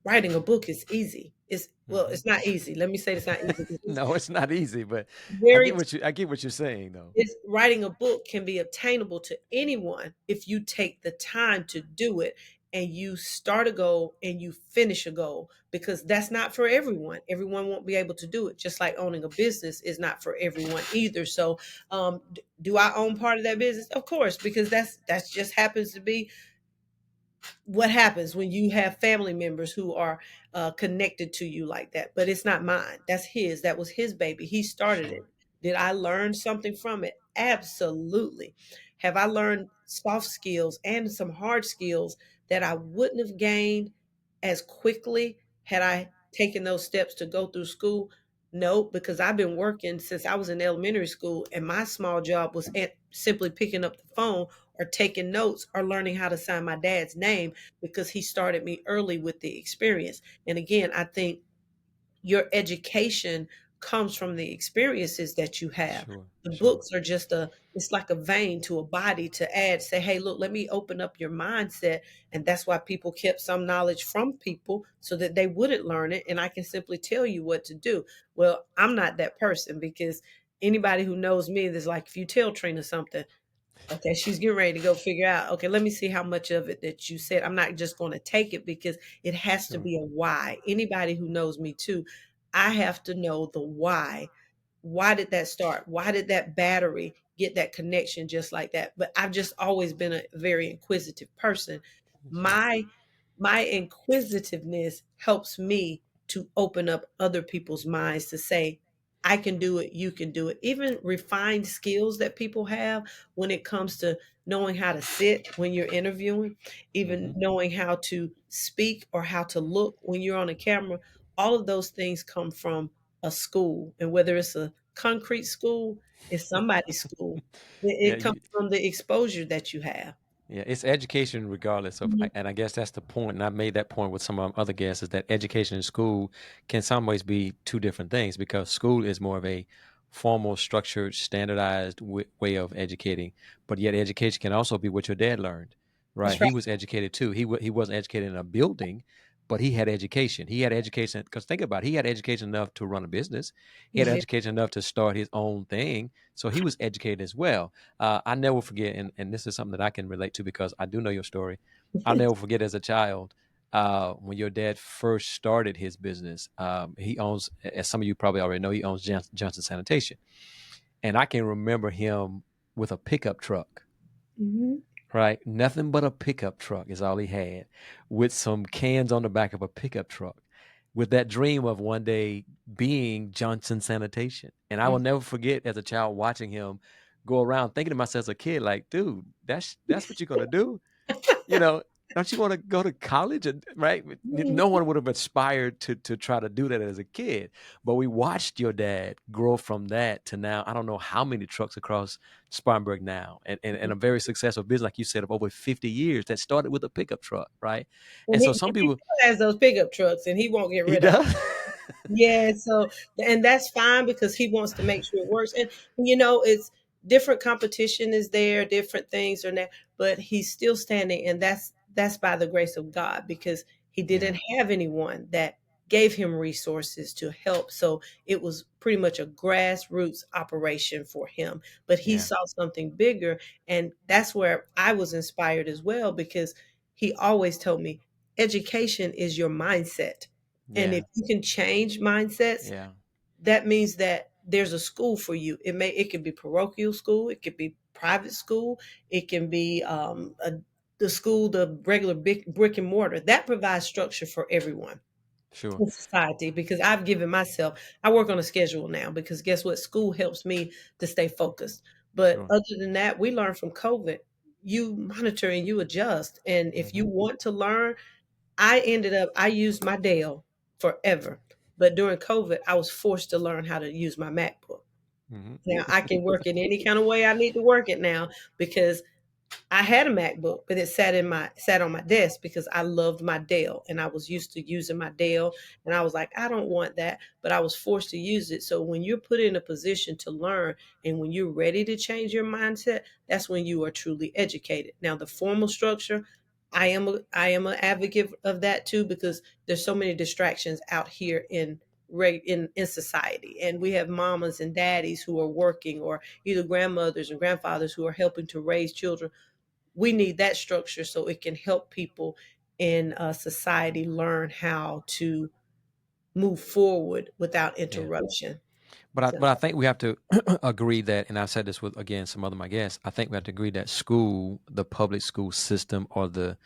writing a book is easy. Hmm. It's not easy. Let me say it's not easy. It's No, it's not easy, but very I get what you're saying though. it's writing a book can be obtainable to anyone if you take the time to do it and you start a goal and you finish a goal, because that's not for everyone. Everyone won't be able to do it, just like owning a business is not for everyone either. So do I own part of that business? Of course, because that's just happens to be what happens when you have family members who are connected to you like that. But it's not mine. That's his. That was his baby. He started it. Sure. Did I learn something from it? Absolutely. Have I learned soft skills and some hard skills that I wouldn't have gained as quickly had I taken those steps to go through school? No, because I've been working since I was in elementary school, and my small job was simply picking up the phone or taking notes or learning how to sign my dad's name, because he started me early with the experience. And again, I think your education comes from the experiences that you have. Sure. The Sure. books are just it's like a vein to a body to add, say, hey, look, let me open up your mindset. And that's why people kept some knowledge from people so that they wouldn't learn it. And I can simply tell you what to do. Well, I'm not that person, because anybody who knows me is like, if you tell Trina something, okay, she's getting ready to go figure out, okay, let me see how much of it that you said. I'm not just going to take it, because it has to Sure. be a why. Anybody who knows me too, I have to know the why. Why did that start? Why did that battery get that connection just like that? But I've just always been a very inquisitive person. Sure. My inquisitiveness helps me to open up other people's minds to say, I can do it, you can do it. Even refined skills that people have when it comes to knowing how to sit when you're interviewing, even Hmm. knowing how to speak or how to look when you're on a camera, all of those things come from a school. And whether it's a concrete school, it's somebody's school. Yeah. It comes from the exposure that you have. Yeah, it's education regardless of, Mhm. and I guess that's the point. And I made that point with some of my other guests is that education and school can some ways be two different things because school is more of a formal, structured, standardized way of educating, but yet education can also be what your dad learned, right? That's right. He was educated too. He wasn't educated in a building, but he had education. He had education because think about it, he had education enough to run a business. He had Yeah. education enough to start his own thing, so he was educated as well. I never forget, and this is something that I can relate to because I do know your story. I'll never forget as a child when your dad first started his business. He owns, as some of you probably already know, he owns Johnson Sanitation, and I can remember him with a pickup truck. Mhm. Right, nothing but a pickup truck is all he had, with some cans on the back of a pickup truck, with that dream of one day being Johnson Sanitation. And I will Mhm. never forget as a child watching him go around thinking to myself as a kid, like, dude, that's what you're gonna do? You know, don't you want to go to college? And right, Mhm. no one would have aspired to try to do that as a kid. But we watched your dad grow from that to now. I don't know how many trucks across Spartanburg now, and a very successful business, like you said, of over 50 years that started with a pickup truck, right? And And so he some he people, still has those pickup trucks, and he won't get he rid of 'em. does. Yeah, so and that's fine because he wants to make sure it works. And you know, it's different competition is there, different things are there, but he's still standing, and that's by the grace of God, because he Yeah, didn't have anyone that gave him resources to help. So it was pretty much a grassroots operation for him. But he yeah, saw something bigger, and that's where I was inspired as well, because he always told me education is your mindset. And yeah, if you can change mindsets, yeah. that means that there's a school for you. It could be parochial school, it could be private school, it can be the school, the regular big brick and mortar. That provides structure for everyone Sure, in society, because I've given myself, I work on a schedule now, because guess what? School helps me to stay focused. But sure. other than that, we learn from COVID. You monitor and you adjust. And if you Hmm. want to learn, I used my Dell forever, but during COVID, I was forced to learn how to use my MacBook. Hmm. Now I can work it any kind of way I need to work it now, because I had a MacBook, but it sat on my desk because I loved my Dell and I was used to using my Dell, and I was like, I don't want that, but I was forced to use it. So when you're put in a position to learn and when you're ready to change your mindset, that's when you are truly educated. Now the formal structure, I am an advocate of that too, because there's so many distractions out here in society, and we have mamas and daddies who are working, or either grandmothers and grandfathers who are helping to raise children. We need that structure so it can help people in society learn how to move forward without Yeah. interruption. So But I think we have to agree that, and I've said this with again some other of my guests. I think we have to agree that school, the public school system, or the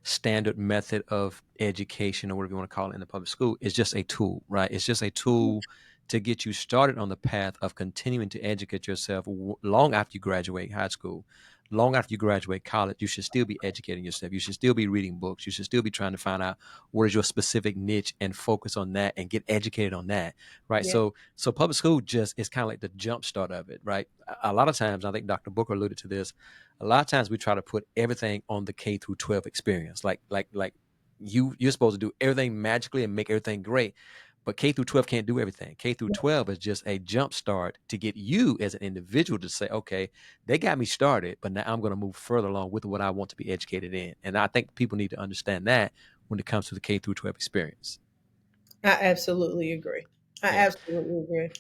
standard method of education, or whatever you want to call it, in the public school, is just a tool, right? It's just a tool to get you started on the path of continuing to educate yourself long after you graduate high school. Long after you graduate college, you should still be educating yourself. You should still be reading books. You should still be trying to find out what is your specific niche and focus on that and get educated on that, right? yeah, So public school just is kind of like the jump start of it, right? A lot of times, I think Dr. Booker alluded to this. A lot of times we try to put everything on the K through 12 experience. Like you're supposed to do everything magically and make everything great. But K through 12 can't do everything. K through 12 is just a jump start to get you as an individual to say, okay, they got me started, but now I'm going to move further along with what I want to be educated in. And I think people need to understand that when it comes to the K through 12 experience. I absolutely agree. I Yeah. absolutely agree.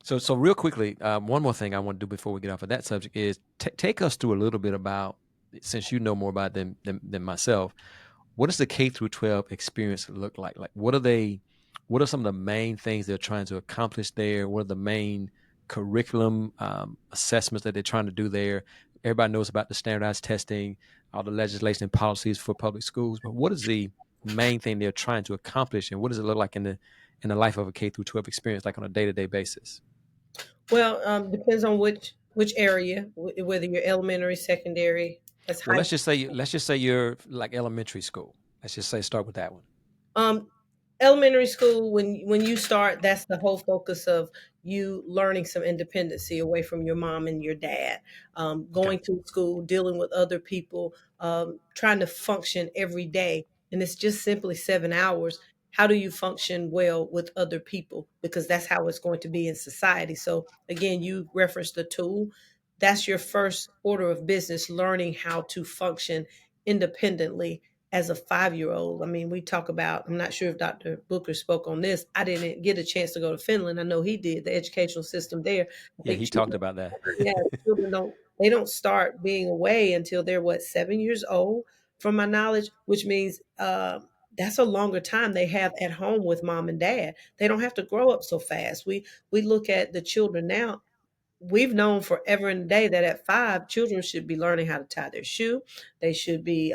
So real quickly, one more thing I want to do before we get off of that subject is take us through a little bit about, since you know more about than myself, what does the K through 12 experience look like? Like, what are some of the main things they're trying to accomplish there? What are the main curriculum assessments that they're trying to do there? Everybody knows about the standardized testing, all the legislation and policies for public schools, but what is the main thing they're trying to accomplish, and what does it look like in the life of a K through 12 experience, like on a day to day basis? Well, depends on which area, whether you're elementary, secondary, that's Well, high. let's just say you're like elementary school. Let's just say start with that one. Um, Elementary school, when you start, that's the whole focus of you learning some independency away from your mom and your dad. Okay. Going to school, dealing with other people, trying to function every day, and it's just simply 7 hours. How do you function well with other people? Because that's how it's going to be in society. So again, you referenced the tool. That's your first order of business, learning how to function independently as a 5-year old. I mean, we talk about, I'm not sure if Dr. Booker spoke on this. I didn't get a chance to go to Finland. I know he did, the educational system there. I Yeah, think he talked children, about that. yeah, children don't start being away until they're what, 7 years old, from my knowledge, which means that's a longer time they have at home with mom and dad. They don't have to grow up so fast. We look at the children now. We've known forever and a day that at 5, children should be learning how to tie their shoe. They should be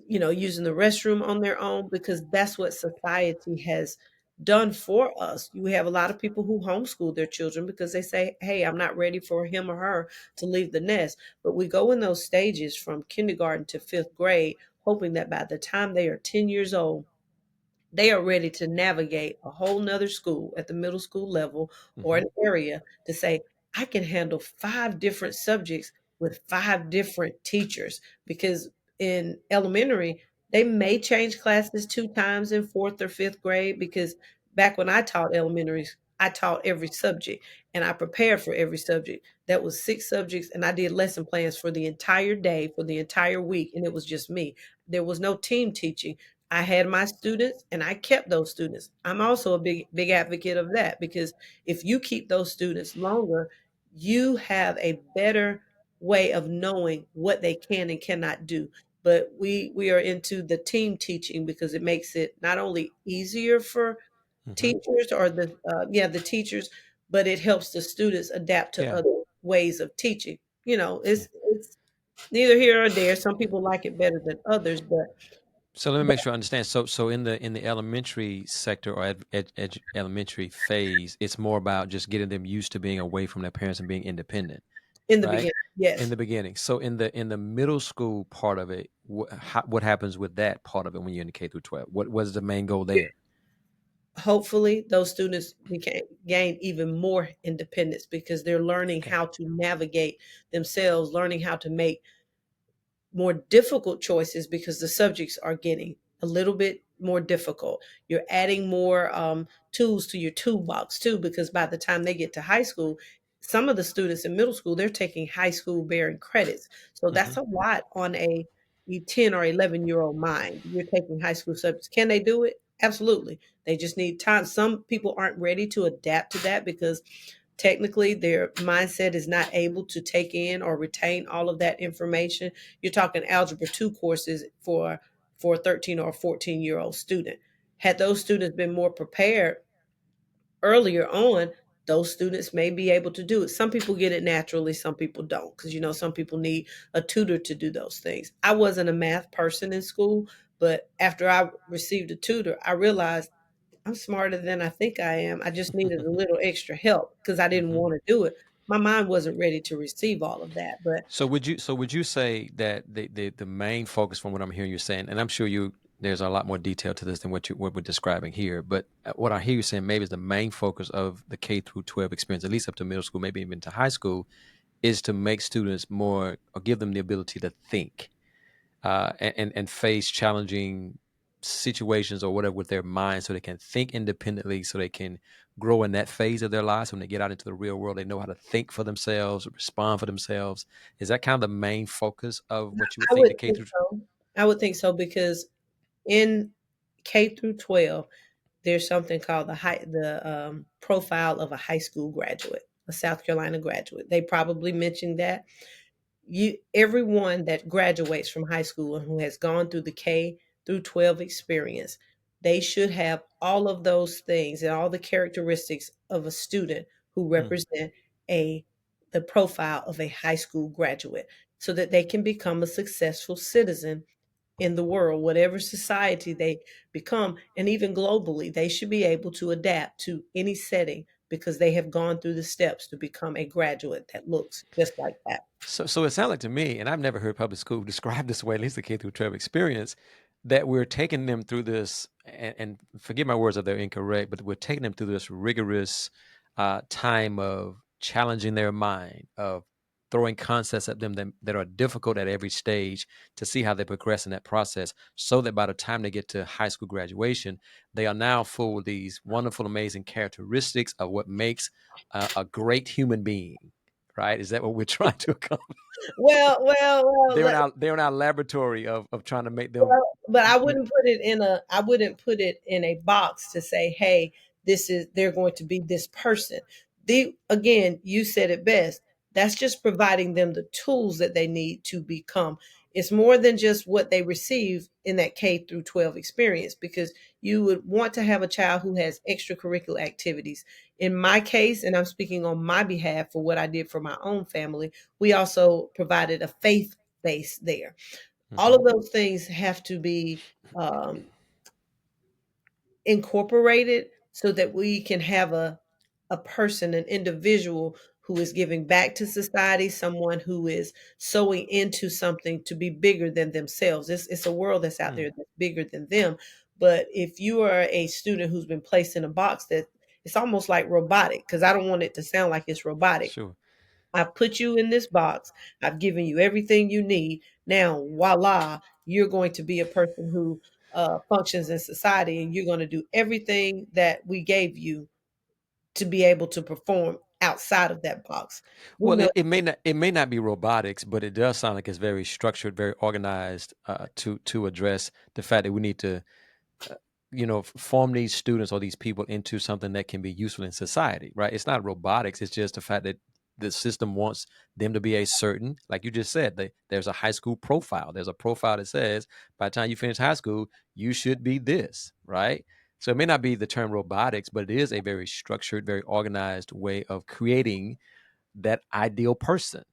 using the restroom on their own, because that's what society has done for us. You have a lot of people who homeschool their children because they say, hey, I'm not ready for him or her to leave the nest. But we go in those stages from kindergarten to 5th grade, hoping that by the time they are 10 years old, they are ready to navigate a whole nother school at the middle school level, or Hmm. an area to say, I can handle 5 different subjects with 5 different teachers. Because in elementary, they may change classes 2 times in 4th or 5th grade, because back when I taught elementaries, I taught every subject and I prepared for every subject. That was 6 subjects, and I did lesson plans for the entire day, for the entire week, and it was just me. There was no team teaching. I had my students and I kept those students. I'm also a big advocate of that, because if you keep those students longer, you have a better way of knowing what they can and cannot do. But we are into the team teaching because it makes it not only easier for Hmm. teachers, or the teachers, but it helps the students adapt to Yeah. other ways of teaching. Yeah. It's neither here or there. Some people like it better than others, So let me make sure I understand. So in the elementary sector, or elementary phase, it's more about just getting them used to being away from their parents and being independent, in the right? beginning, In yes. the beginning. So in the middle school part of it, what happens with that part of it when you're in the K through 12? What was the main goal there? Hopefully those students gain even more independence, because they're learning Okay. how to navigate themselves, learning how to make more difficult choices, because the subjects are getting a little bit more difficult. You're adding more tools to your toolbox too, because by the time they get to high school, some of the students in middle school, they're taking high school bearing credits. So Hmm. that's a lot on 10 or 11-year-old mind. You're taking high school subjects. Can they do it? Absolutely. They just need time. Some people aren't ready to adapt to that because technically their mindset is not able to take in or retain all of that information. You're talking algebra 2 courses for a 13 or 14-year-old student. Had those students been more prepared earlier on, those students may be able to do it. Some people get it naturally, some people don't, because some people need a tutor to do those things. I wasn't a math person in school, but after I received a tutor, I realized I'm smarter than I think I am. I just needed a little extra help because I didn't Hmm. want to do it. My mind wasn't ready to receive all of that. But So would you say that the main focus from what I'm hearing you saying, and I'm sure you there's a lot more detail to this than what we're describing here, but what I hear you saying maybe is the main focus of the K through 12 experience, at least up to middle school, maybe even to high school, is to make students more or give them the ability to think and face challenging situations or whatever with their mind so they can think independently, so they can grow in that phase of their lives. When they get out into the real world, they know how to think for themselves, respond for themselves. Is that kind of the main focus of what you would I think would the K think through? so. I would think so because in K through 12, there's something called the profile of a high school graduate, a South Carolina graduate. They probably mentioned that. Everyone that graduates from high school and who has gone through the K through 12 experience, they should have all of those things and all the characteristics of a student who Mm. represent a the profile of a high school graduate so that they can become a successful citizen in the world, whatever society they become, and even globally, they should be able to adapt to any setting because they have gone through the steps to become a graduate that looks just like that. So it sounds like to me, and I've never heard public school described this way, at least the K through 12 experience, that we're taking them through this, and forgive my words if they're incorrect, but we're taking them through this rigorous time of challenging their mind, of throwing concepts at them that are difficult at every stage to see how they progress in that process, so that by the time they get to high school graduation, they are now full with these wonderful, amazing characteristics of what makes a great human being, right? Is that what we're trying to accomplish? Well, They're in our laboratory of trying to make them. well, but I wouldn't put it in a box to say, "Hey, they're going to be this person." Again, you said it best. That's just providing them the tools that they need to become. It's more than just what they receive in that K through 12 experience because you would want to have a child who has extracurricular activities. In my case, and I'm speaking on my behalf for what I did for my own family, we also provided a faith base there. All Mhm. of those things have to be um, incorporated so that we can have a person, an individual who is giving back to society, someone who is sowing into something to be bigger than themselves. It's a world that's out Mm, there that's bigger than them. But if you are a student who's been placed in a box that it's almost like robotic, because I don't want it to sound like it's robotic. sure. I've put you in this box. I've given you everything you need. Now, voila, you're going to be a person who functions in society and you're going to do everything that we gave you to be able to perform outside of that box. We Well, know. it may not be robotics, but it does sound like it's very structured, very organized to address the fact that we need to uh, form these students or these people into something that can be useful in society, right? It's not robotics. It's just the fact that the system wants them to be a certain, like you just said, there's a high school profile. There's a profile that says by the time you finish high school, you should be this, right? So it may not be the term robotics, but it is a very structured, very organized way of creating that ideal person,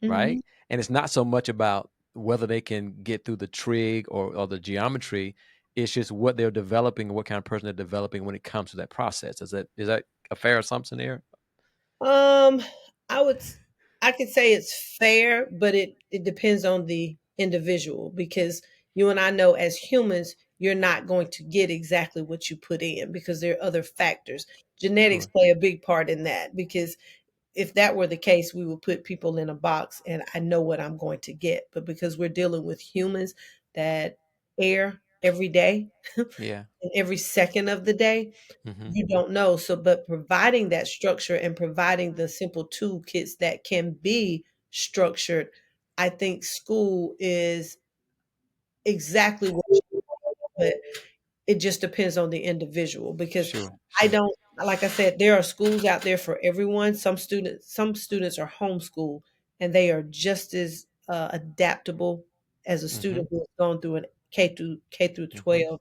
Mhm. right? And it's not so much about whether they can get through the trig or the geometry. It's just what they're developing and what kind of person they're developing when it comes to that process. Is that a fair assumption there? Um, I would I could say it's fair, but it depends on the individual because you and I know as humans, you're not going to get exactly what you put in because there are other factors. Genetics Sure. play a big part in that because if that were the case, we would put people in a box and I know what I'm going to get. But because we're dealing with humans that air every day Yeah. and every second of the day, Hmm. you don't know. So, but providing that structure and providing the simple toolkits that can be structured, I think school is exactly what you want, but it just depends on the individual because Sure, I sure. don't, like I said, there are schools out there for everyone. Some students are homeschooled and they are just as adaptable as a Mhm, student who has gone through an K through mhm. 12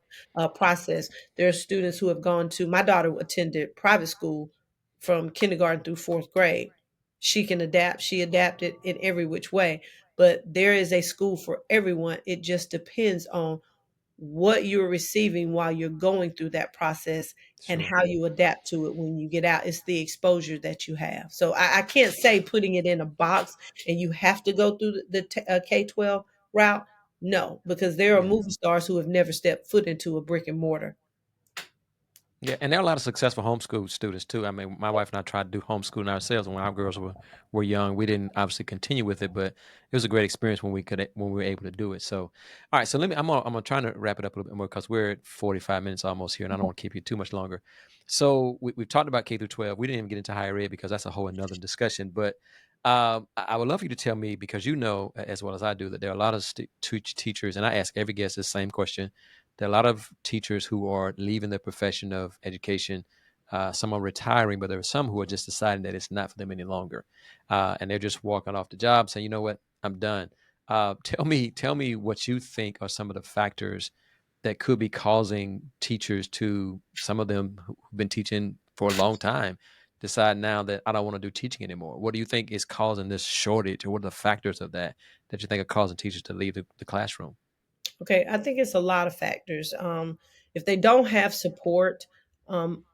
process. There are students who have gone to, my daughter attended private school from kindergarten through fourth grade. She can adapt. She adapted in every which way, but there is a school for everyone. It just depends on what you're receiving while you're going through that process and Sure. how you adapt to it when you get out. It's the exposure that you have. So I can't say putting it in a box and you have to go through the K-12 route. No, because there are Yeah. movie stars who have never stepped foot into a brick and mortar. Yeah, and there are a lot of successful homeschool students too. I mean, my wife and I tried to do homeschooling ourselves, and when our girls were young, we didn't obviously continue with it, but it was a great experience when we were able to do it. So, all right, so I'm gonna try to wrap it up a little bit more because we're at 45 minutes almost here, and I don't want to keep you too much longer. So we've talked about K through 12. We didn't even get into higher ed because that's a whole another discussion. But I would love for you to tell me, because you know as well as I do, that there are a lot of teachers, and I ask every guest the same question. There are a lot of teachers who are leaving the profession of education. Some are retiring, but there are some who are just deciding that it's not for them any longer, and they're just walking off the job, saying, "You know what? I'm done." Tell me what you think are some of the factors that could be causing teachers to, some of them who've been teaching for a long time, decide now that I don't want to do teaching anymore. What do you think is causing this shortage, or what are the factors of that you think are causing teachers to leave the classroom? Okay, I think it's a lot of factors. If they don't have support, um,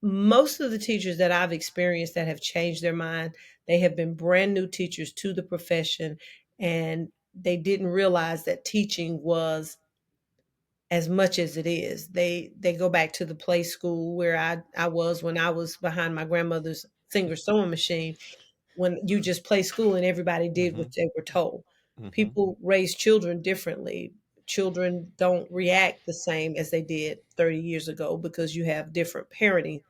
most of the teachers that I've experienced that have changed their mind, they have been brand new teachers to the profession and they didn't realize that teaching was as much as it is. They go back to the play school where I was when I was behind my grandmother's finger sewing machine, when you just play school and everybody did what Hmm. they were told. Hmm. People raise children differently. Children don't react the same as they did 30 years ago because you have different parenting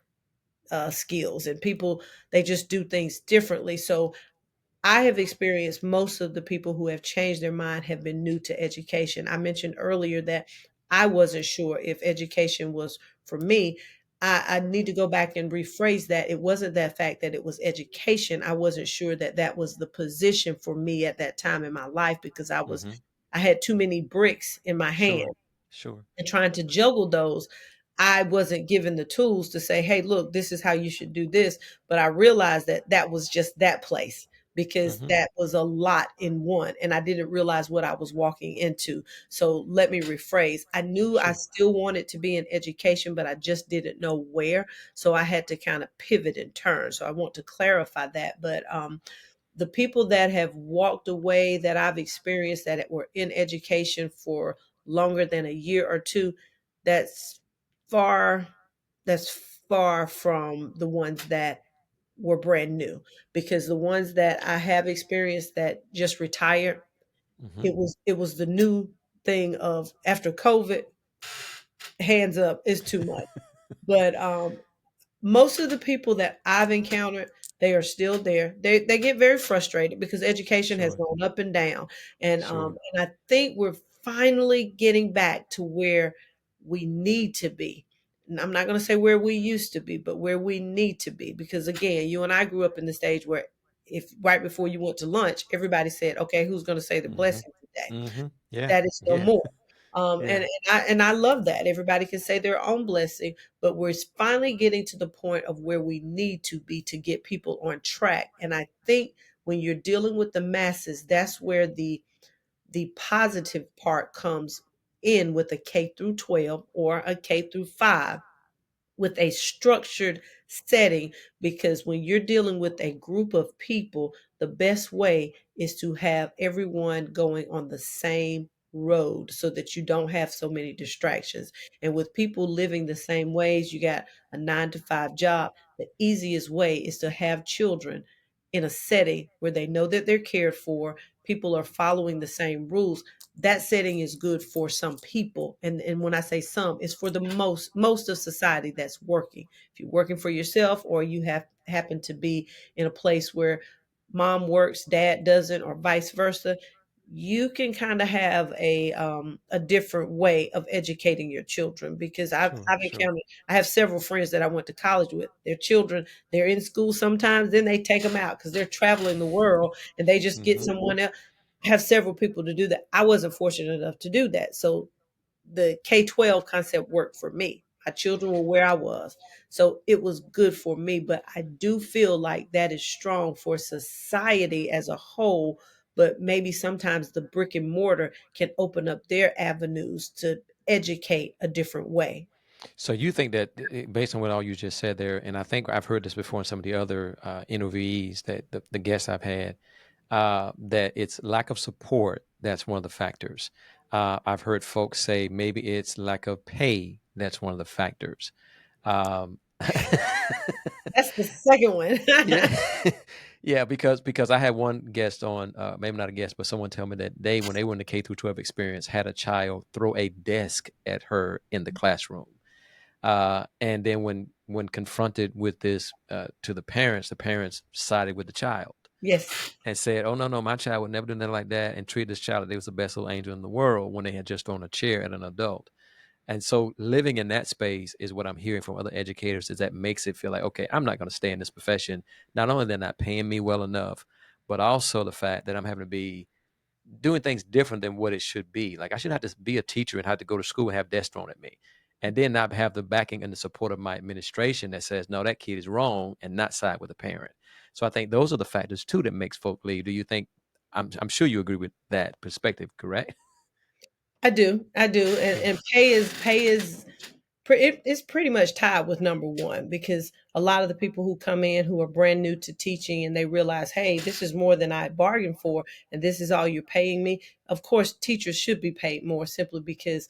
skills and people, they just do things differently. So I have experienced most of the people who have changed their mind have been new to education. I mentioned earlier that I wasn't sure if education was for me. I need to go back and rephrase that. It wasn't that fact that it was education. I wasn't sure that that was the position for me at that time in my life because Hmm. I had too many bricks in my hand Sure. Sure. and trying to juggle those. I wasn't given the tools to say, hey, look, this is how you should do this. But I realized that that was just that place because Hmm. that was a lot in one. And I didn't realize what I was walking into. So let me rephrase. I knew I Sure. still wanted to be in education, but I just didn't know where. So I had to kind of pivot and turn. So I want to clarify that. But the people that have walked away that I've experienced that were in education for longer than a year or two, that's far that's far from the ones that were brand new because the ones that I have experienced that just retired, Hmm. it was the new thing of after COVID, hands up, is too much. But most of the people that I've encountered, they are still there. They get very frustrated because education has Sure. gone up and down, Sure. and I think we're finally getting back to where we need to be. And I'm not going to say where we used to be, but where we need to be. Because again, you and I grew up in the stage where if right before you went to lunch, everybody said, "Okay, who's going to say the Hmm. blessing today?" Hmm. Yeah. That is no Yeah. more. Yeah. And I love that everybody can say their own blessing, but we're finally getting to the point of where we need to be to get people on track. And I think when you're dealing with the masses, that's where the positive part comes in with a K through 12 or a K through 5 with a structured setting because when you're dealing with a group of people, the best way is to have everyone going on the same road so that you don't have so many distractions. And with people living the same ways, you got a 9 to 5 job. The easiest way is to have children in a setting where they know that they're cared for, people are following the same rules. That setting is good for some people, and when I say some, it's for the most of society that's working. If you're working for yourself or you have happen to be in a place where mom works, dad doesn't, or vice versa, you can kind of have a different way of educating your children, because Sure, I've sure. encountered, I have several friends that I went to college with. Their children, they're in school sometimes, then they take them out because they're traveling the world, and they just get Hmm. someone else. I have several people to do that. I wasn't fortunate enough to do that, so the K-12 concept worked for me. My children were where I was. So it was good for me. But I do feel like that is strong for society as a whole. But maybe sometimes the brick and mortar can open up their avenues to educate a different way. So you think that based on what all you just said there, and I think I've heard this before in some of the other interviewees that the guests I've had, that it's lack of support that's one of the factors. I've heard folks say maybe it's lack of pay that's one of the factors. Um, That's the second one. yeah, yeah, because I had one guest on, maybe not a guest, but someone tell me that they, when they were in the K through 12 experience, had a child throw a desk at her in the classroom. And then when confronted with this to the parents sided with the child Yes. and said, "Oh no, no, my child would never do nothing like that," and treat this child like they was the best little angel in the world when they had just thrown a chair at an adult. And so living in that space is what I'm hearing from other educators, is that makes it feel like, okay, I'm not going to stay in this profession. Not only they're not paying me well enough, but also the fact that I'm having to be doing things different than what it should be. Like I should have to be a teacher and have to go to school and have desks thrown at me, and then not have the backing and the support of my administration that says, no, that kid is wrong, and not side with the parent. So I think those are the factors too that makes folk leave. Do you think? I'm sure you agree with that perspective, correct? I do. I do. Yeah. And pay is it's pretty much tied with number one, because a lot of the people who come in who are brand new to teaching and they realize, hey, this is more than I bargained for, and this is all you're paying me. Of course, teachers should be paid more, simply because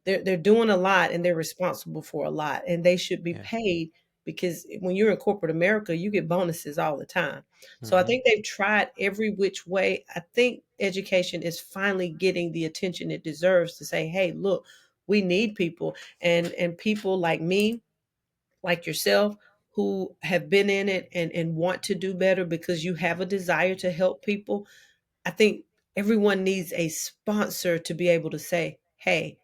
they're doing a lot and they're responsible for a lot, and they should be Yeah. paid, because when you're in corporate America, you get bonuses all the time. So I Hmm. think they've tried every which way. I think education is finally getting the attention it deserves to say, hey, look, we need people, and people like me, like yourself, who have been in it and want to do better because you have a desire to help people. I think everyone needs a sponsor to be able to say, hey,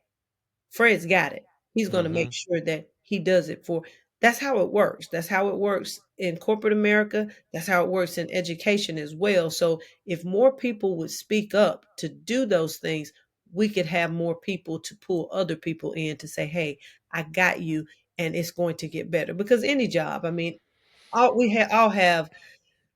Fred's got it. He's going to make Hmm. sure that he does it for. That's how it works. That's how it works in corporate America. That's how it works in education as well. So if more people would speak up to do those things, we could have more people to pull other people in to say, "Hey, I got you," and it's going to get better. Because any job, I mean, all have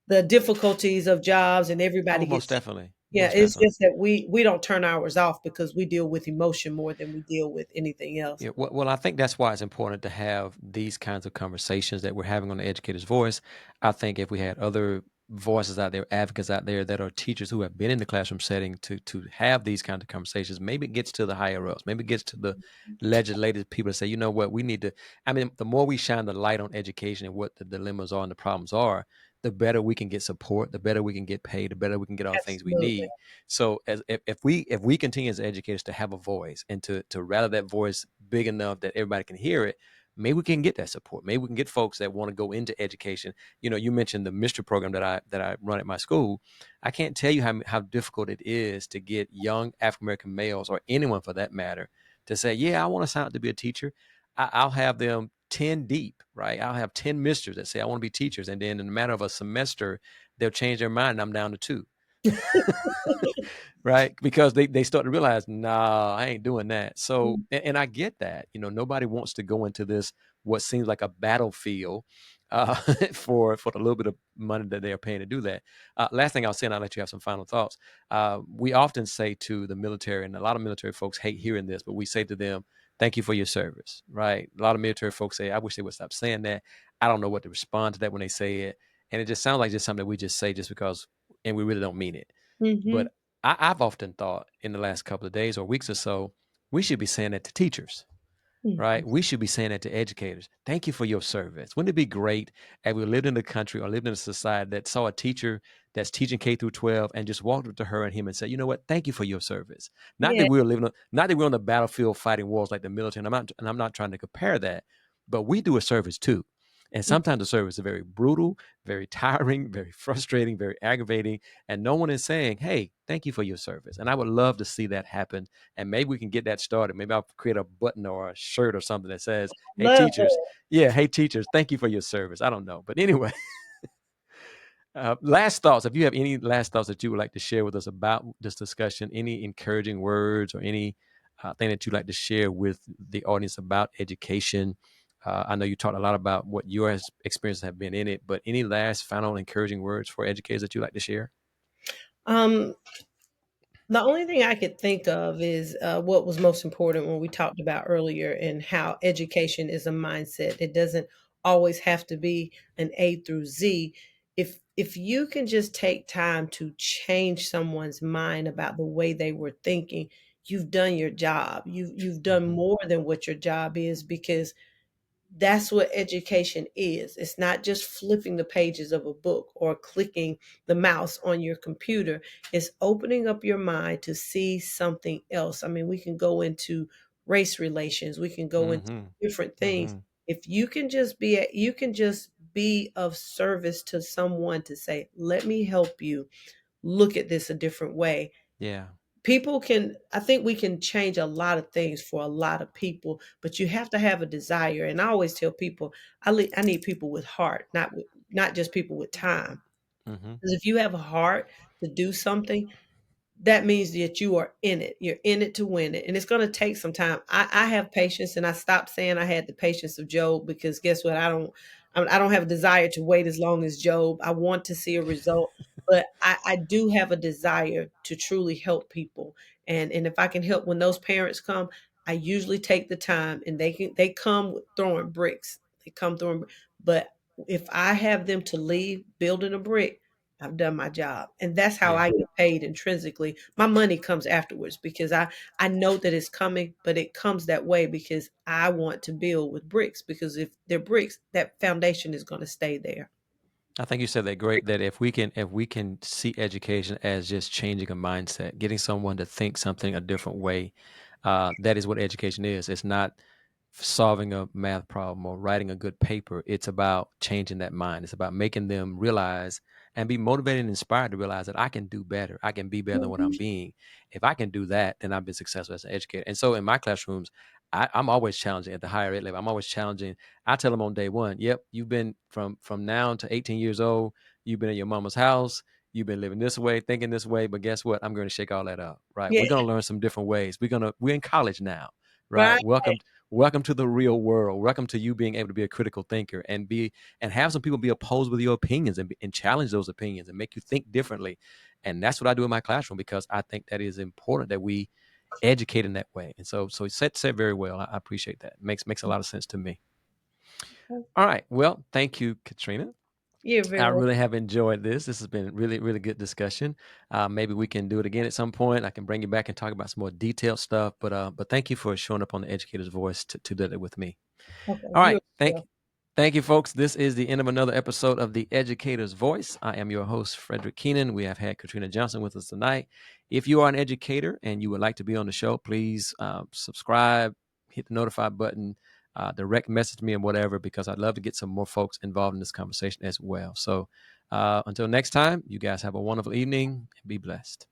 the difficulties of jobs, and everybody Oh, most gets. definitely, Yeah, most it's definitely. just that we don't turn ours off because we deal with emotion more than we deal with anything else. Yeah, well, I think that's why it's important to have these kinds of conversations that we're having on the Educator's Voice. I think if we had other voices out there, advocates out there that are teachers who have been in the classroom setting to have these kinds of conversations, maybe it gets to the higher ups, maybe it gets to the legislative people to say, you know what, we need to. I mean, the more we shine the light on education and what the dilemmas are and the problems are, the better we can get support, the better we can get paid, the better we can get all the things we Absolutely. need. So as if we continue as educators to have a voice and to rally that voice big enough that everybody can hear it, maybe we can get that support. Maybe we can get folks that want to go into education. You know, you mentioned the mystery program that I run at my school. I can't tell you how difficult it is to get young African American males, or anyone for that matter, to say, yeah, I want to sign up to be a teacher. I'll have them 10 deep, right? I'll have 10 misters that say I want to be teachers, and then in a matter of a semester, they'll change their mind and I'm down to two. Right? Because they start to realize, nah, I ain't doing that. So, and I get that. You know, nobody wants to go into this what seems like a battlefield uh, for the little bit of money that they are paying to do that. Last thing I'll say, and I'll let you have some final thoughts. We often say to the military, and a lot of military folks hate hearing this, but we say to them, "Thank you for your service." Right? A lot of military folks say, "I wish they would stop saying that." I don't know what to respond to that when they say it, and it just sounds like just something that we just say just because, and we really don't mean it. But Mhm, I've often thought in the last couple of days or weeks or so, we should be saying that to teachers, mhm. right? We should be saying that to educators. Thank you for your service. Wouldn't it be great if we lived in a country or lived in a society that saw a teacher that's teaching K through 12 and just walked up to her and him and said, you know what? Thank you for your service. Not that Yeah, we're living, not that we're on the battlefield fighting wars like the military. And I'm not trying to compare that, but we do a service too. And sometimes the service is very brutal, very tiring, very frustrating, very aggravating. And no one is saying, hey, thank you for your service. And I would love to see that happen. And maybe we can get that started. Maybe I'll create a button or a shirt or something that says, hey, Love teachers, that. yeah, hey, teachers, thank you for your service. I don't know. But anyway, last thoughts. If you have any last thoughts that you would like to share with us about this discussion, any encouraging words or any thing that you'd like to share with the audience about education. I know you talked a lot about what your experiences have been in it, but any last final encouraging words for educators that you'd like to share? Um, the only thing I could think of is what was most important when we talked about earlier, and how education is a mindset. It doesn't always have to be an A through Z. If you can just take time to change someone's mind about the way they were thinking, you've done your job. You've done Mm-hmm. more than what your job is, because that's what education is. It's not just flipping the pages of a book or clicking the mouse on your computer. It's opening up your mind to see something else. I mean, we can go into race relations, we can go into Mm-hmm. different things. Mm-hmm. If you can just be you can just be of service to someone to say, "Let me help you look at this a different way." Yeah. People can, I think we can change a lot of things for a lot of people, but you have to have a desire. And I always tell people, I need people with heart, not just people with time. Mm-hmm. Because if you have a heart to do something, that means that you are in it. You're in it to win it. And it's going to take some time. I have patience, and I stopped saying I had the patience of Job, because guess what? I don't have a desire to wait as long as Job. I want to see a result, but I do have a desire to truly help people. And if I can help when those parents come, I usually take the time, and they come with throwing bricks. They come throwing, but if I have them to leave building a brick, I've done my job. And that's how Yeah. I get paid intrinsically. My money comes afterwards, because I know that it's coming, but it comes that way because I want to build with bricks, because if they're bricks, that foundation is going to stay there. I think you said that great. That if we can see education as just changing a mindset, getting someone to think something a different way, that is what education is. It's not solving a math problem or writing a good paper. It's about changing that mind. It's about making them realize and be motivated and inspired to realize that I can do better. I can be better than what I'm Mhm. being. If I can do that, then I've been successful as an educator. And so in my classrooms, I'm always challenging at the higher ed level. I'm always challenging. I tell them on day one, yep, you've been from now to 18 years old, you've been in your mama's house, you've been living this way, thinking this way, but guess what? I'm going to shake all that up, right? Yeah, We're going to learn some different ways. We're in college now, right. right? Welcome to the real world. Welcome to you being able to be a critical thinker and have some people be opposed with your opinions and challenge those opinions and make you think differently. And that's what I do in my classroom, because I think that is important that we educate in that way. And so said very well. I appreciate that. Makes a lot of sense to me. All right. Well, thank you, Katrina. You're very I welcome. really have enjoyed this. This has been really, really good discussion. Maybe we can do it again at some point. I can bring you back and talk about some more detailed stuff. But thank you for showing up on the Educator's Voice to do that with me. Okay, All you right. as well. Thank you, folks. This is the end of another episode of The Educator's Voice. I am your host, Frederick Keenan. We have had Katrina Johnson with us tonight. If you are an educator and you would like to be on the show, please subscribe, hit the notify button, direct message me and whatever, because I'd love to get some more folks involved in this conversation as well. So until next time, you guys have a wonderful evening and be blessed.